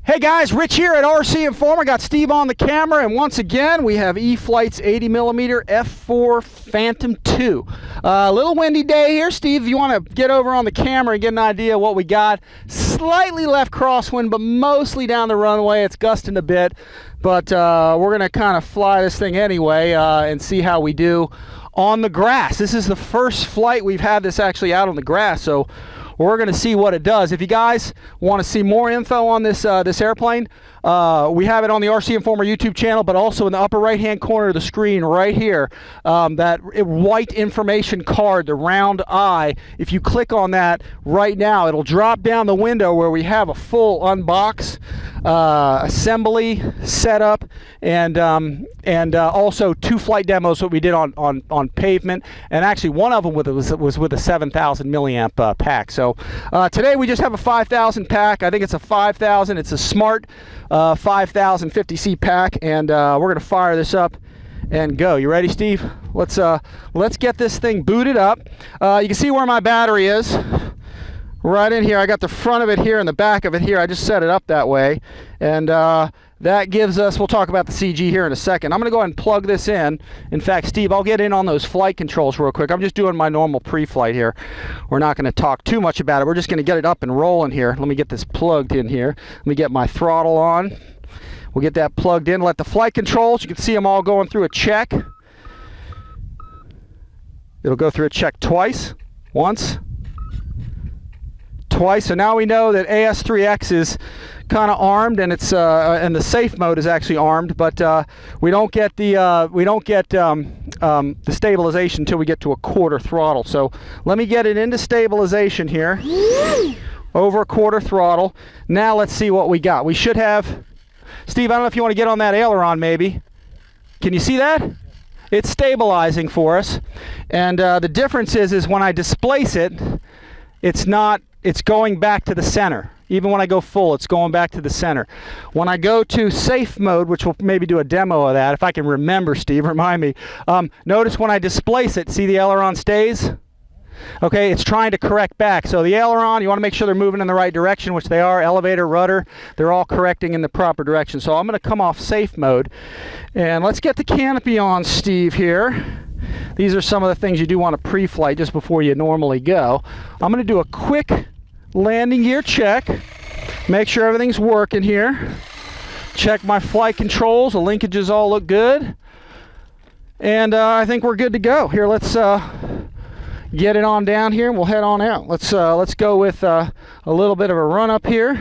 Hey guys, Rich here at RCINFORMER. Got Steve on the camera, and once again we have E-flite's 80mm F-4 PHANTOM II. A little windy day here, Steve. If you want to get over on the camera and get an idea of what we got, slightly left crosswind, but mostly down the runway. It's gusting a bit, but we're going to kind of fly this thing anyway and see how we do on the grass. This is the first flight we've had this actually out on the grass, so we're going to see what it does. If you guys want to see more info on this this airplane, we have it on the RCINFORMER YouTube channel, but also in the upper right-hand corner of the screen right here, that white information card, the round eye. If you click on that right now, it'll drop down the window where we have a full unbox, assembly, setup, and also 2 flight demos that we did on pavement, and actually one of them was with a 7,000 milliamp pack. So today we just have a 5,000 pack. I think it's a 5,000. It's a smart 50C pack, and we're going to fire this up and go. You ready, Steve? Let's get this thing booted up. You can see where my battery is. Right in here. I got the front of it here and the back of it here. I just set it up that way, and that gives us, we'll talk about the CG here in a second. I'm going to go ahead and plug this in. In fact, Steve, I'll get in on those flight controls real quick. I'm just doing my normal pre-flight here. We're not going to talk too much about it. We're just going to get it up and rolling here. Let me get this plugged in here. Let me get my throttle on. We'll get that plugged in. Let the flight controls, you can see them all going through a check. It'll go through a check twice. Once. Twice. So now we know that AS3X is kind of armed, and it's and the safe mode is actually armed, but we don't get the stabilization until we get to a quarter throttle. So let me get it into stabilization here. Over a quarter throttle. Now let's see what we got. We should have, Steve, I don't know if you want to get on that aileron maybe. Can you see that? It's stabilizing for us, and the difference is when I displace it, it's going back to the center. Even when I go full, it's going back to the center. When I go to safe mode, which we'll maybe do a demo of that, if I can remember, Steve, remind me. Notice when I displace it, see the aileron stays? Okay, it's trying to correct back. So the aileron, you want to make sure they're moving in the right direction, which they are. Elevator, rudder, they're all correcting in the proper direction. So I'm going to come off safe mode. And let's get the canopy on, Steve, here. These are some of the things you do want to pre-flight just before you normally go. I'm going to do a quick landing gear check. Make sure everything's working here. Check my flight controls. The linkages all look good. And I think we're good to go. Here, let's get it on down here, and we'll head on out. Let's go with a little bit of a run up here.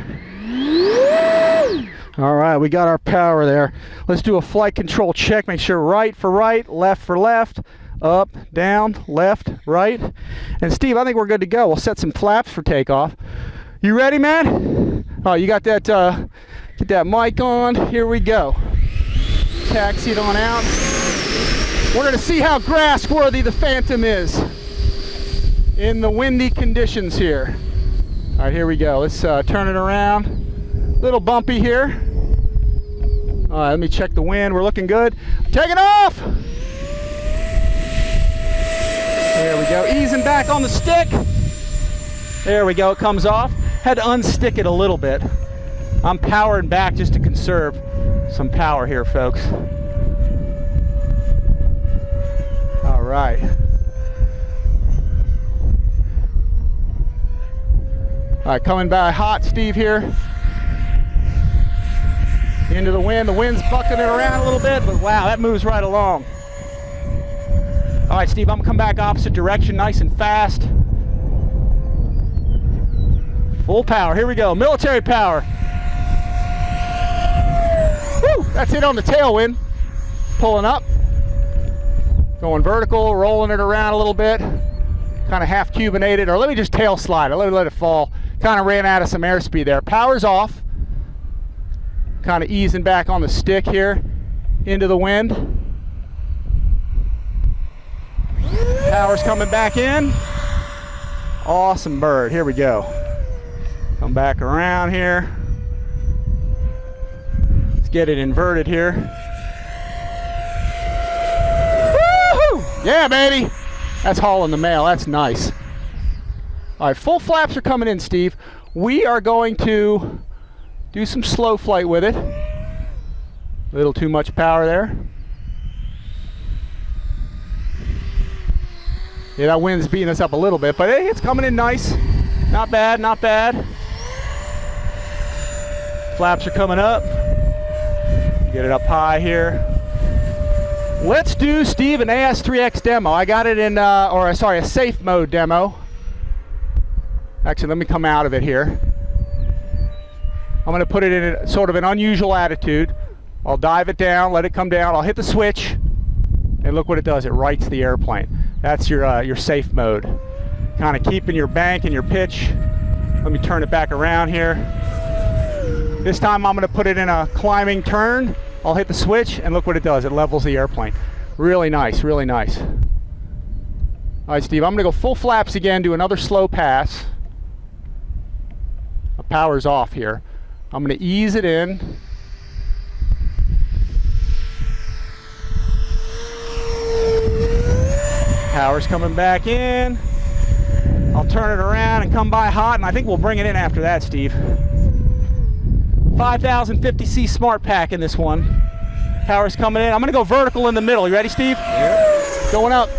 All right, we got our power there. Let's do a flight control check. Make sure right for right, left for left, up, down, left, right. And Steve, I think we're good to go. We'll set some flaps for takeoff. You ready, man? Oh, you got that, get that mic on. Here we go. Taxi it on out. We're gonna see how grass worthy the Phantom is in the windy conditions here. All right, here we go. Let's turn it around. Little bumpy here. All right, let me check the wind. We're looking good. Taking off. There we go. Easing back on the stick. There we go. It comes off. Had to unstick it a little bit. I'm powering back just to conserve some power here, folks. All right. All right, coming by hot, Steve, here. Into the wind. The wind's bucking it around a little bit, but wow, that moves right along. All right, Steve, I'm gonna come back opposite direction, nice and fast. Full power, here we go, military power. Woo, that's it on the tailwind. Pulling up. Going vertical, rolling it around a little bit. Kind of half cubinated, or let me just tail slide it, let it fall. Kind of ran out of some airspeed there. Power's off. Kind of easing back on the stick here into the wind. Power's coming back in. Awesome bird. Here we go. Come back around here. Let's get it inverted here. Woo-hoo! Yeah, baby. That's hauling the mail. That's nice. All right, full flaps are coming in, Steve. We are going to do some slow flight with it. A little too much power there. Yeah, that wind's beating us up a little bit, but hey, it's coming in nice. Not bad, not bad. Flaps are coming up. Get it up high here. Let's do, Steve, an AS3X demo. I got it in, sorry, a safe mode demo. Actually, let me come out of it here. I'm going to put it in sort of an unusual attitude. I'll dive it down, let it come down. I'll hit the switch, and look what it does. It rights the airplane. That's your safe mode. Kind of keeping your bank and your pitch. Let me turn it back around here. This time I'm going to put it in a climbing turn. I'll hit the switch, and look what it does. It levels the airplane. Really nice, really nice. All right, Steve, I'm going to go full flaps again, do another slow pass. The power's off here. I'm going to ease it in. Power's coming back in. I'll turn it around and come by hot, and I think we'll bring it in after that, Steve. 5050C Smart Pack in this one. Power's coming in. I'm going to go vertical in the middle. You ready, Steve? Yep. Going up.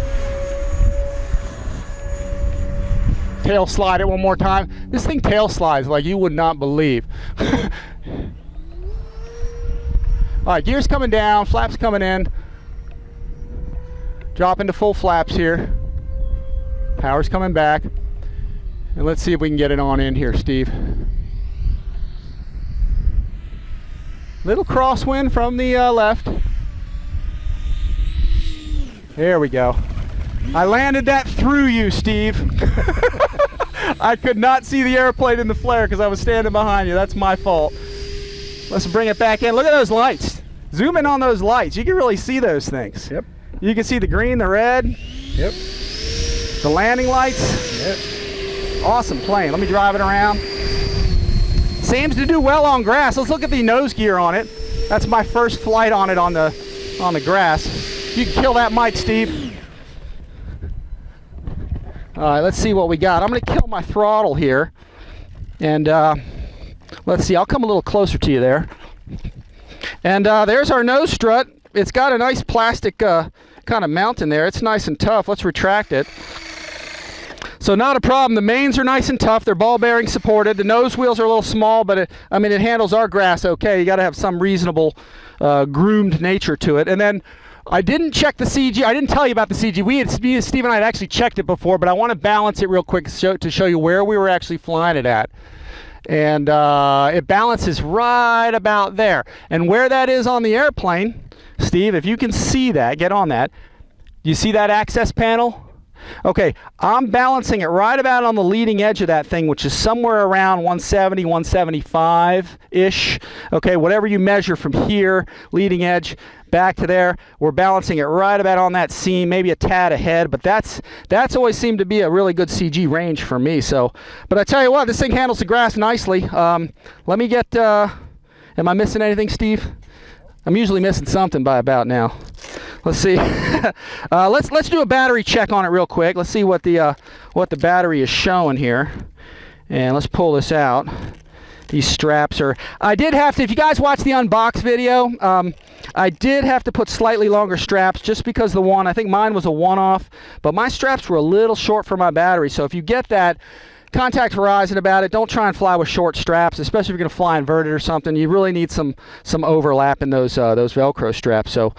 Tail slide it one more time. This thing tail slides like you would not believe. All right, gears coming down, flaps coming in. Drop into full flaps here. Power's coming back. And let's see if we can get it on in here, Steve. Little crosswind from the left. There we go. I landed that through you, Steve. I could not see the airplane in the flare because I was standing behind you. That's my fault. Let's bring it back in. Look at those lights. Zoom in on those lights. You can really see those things. Yep. You can see the green, the red. Yep. The landing lights. Yep. Awesome plane. Let me drive it around. Seems to do well on grass. Let's look at the nose gear on it. That's my first flight on it on the grass. You can kill that mic, Steve. All right, let's see what we got. I'm going to kill my throttle here. And let's see. I'll come a little closer to you there. And there's our nose strut. It's got a nice plastic kind of mount in there. It's nice and tough. Let's retract it. So not a problem. The mains are nice and tough. They're ball bearing supported. The nose wheels are a little small, but it handles our grass okay. You got to have some reasonable groomed nature to it. And then I didn't check the CG. I didn't tell you about the CG. Steve and I had actually checked it before, but I want to balance it real quick to show you where we were actually flying it at. And it balances right about there. And where that is on the airplane, Steve, if you can see that, get on that. You see that access panel? Okay, I'm balancing it right about on the leading edge of that thing, which is somewhere around 170, 175-ish. Okay, whatever you measure from here, leading edge, back to there, we're balancing it right about on that seam, maybe a tad ahead, but that's always seemed to be a really good CG range for me. So, but I tell you what, this thing handles the grass nicely. Let me get, am I missing anything, Steve? I'm usually missing something by about now. Let's see. Let's do a battery check on it real quick. Let's see what the battery is showing here, and let's pull this out. These straps are. I did have to. If you guys watch the unbox video, I did have to put slightly longer straps just because the one. I think mine was a one-off, but my straps were a little short for my battery. So if you get that, contact Horizon about it. Don't try and fly with short straps, especially if you're going to fly inverted or something. You really need some overlap in those Velcro straps. So,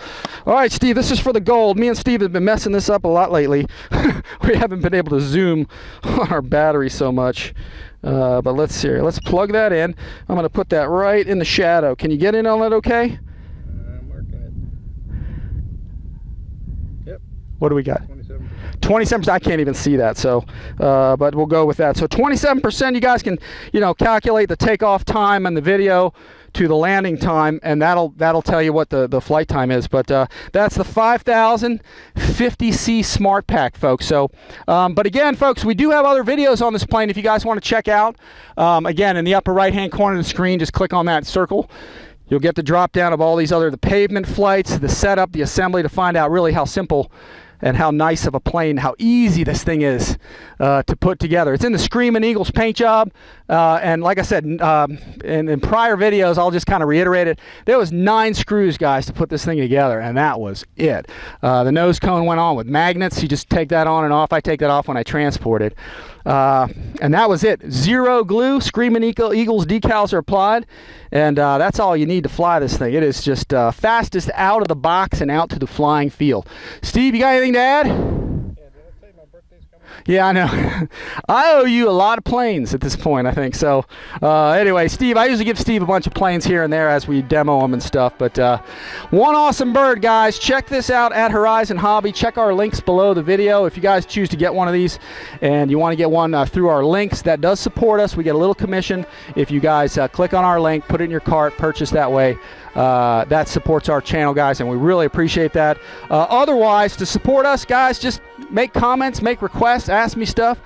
all right, Steve, this is for the gold. Me and Steve have been messing this up a lot lately. We haven't been able to zoom on our battery so much. But let's see here. Let's plug that in. I'm going to put that right in the shadow. Can you get in on that okay? I'm working it. Yep. What do we got? 27%. 27%. I can't even see that, so but we'll go with that. So 27%. You guys can, calculate the takeoff time and the video to the landing time, and that'll tell you what the flight time is. But that's the 5050C Smart Pack, folks. So, but again, folks, we do have other videos on this plane if you guys want to check out. Again, in the upper right-hand corner of the screen, just click on that circle. You'll get the drop down of all these the pavement flights, the setup, the assembly, to find out really how simple and how nice of a plane, how easy this thing is to put together. It's in the Screaming Eagles paint job, and like I said in prior videos, I'll just kind of reiterate it. There was 9 screws, guys, to put this thing together, and that was it. The nose cone went on with magnets. You just take that on and off. I take that off when I transport it. And that was it. 0 glue. Screaming Eagles decals are applied, and that's all you need to fly this thing. It is just fastest out of the box and out to the flying field. Steve, you got anything to add? Yeah, did I tell you my birthday's coming? Yeah, I know. I owe you a lot of planes at this point, I think. So anyway, Steve, I usually give Steve a bunch of planes here and there as we demo them and stuff. But one awesome bird, guys. Check this out at Horizon Hobby. Check our links below the video. If you guys choose to get one of these and you want to get one through our links, that does support us. We get a little commission if you guys click on our link, put it in your cart, purchase that way. That supports our channel, guys, and we really appreciate that. Otherwise, to support us, guys, just make comments, make requests, ask me stuff.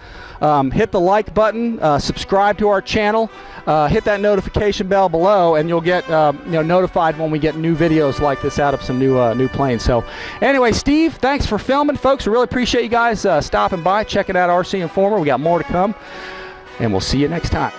Hit the like button, subscribe to our channel, hit that notification bell below, and you'll get notified when we get new videos like this out of some new planes. So anyway, Steve, thanks for filming, folks. We really appreciate you guys stopping by, checking out RC Informer. We got more to come, and we'll see you next time.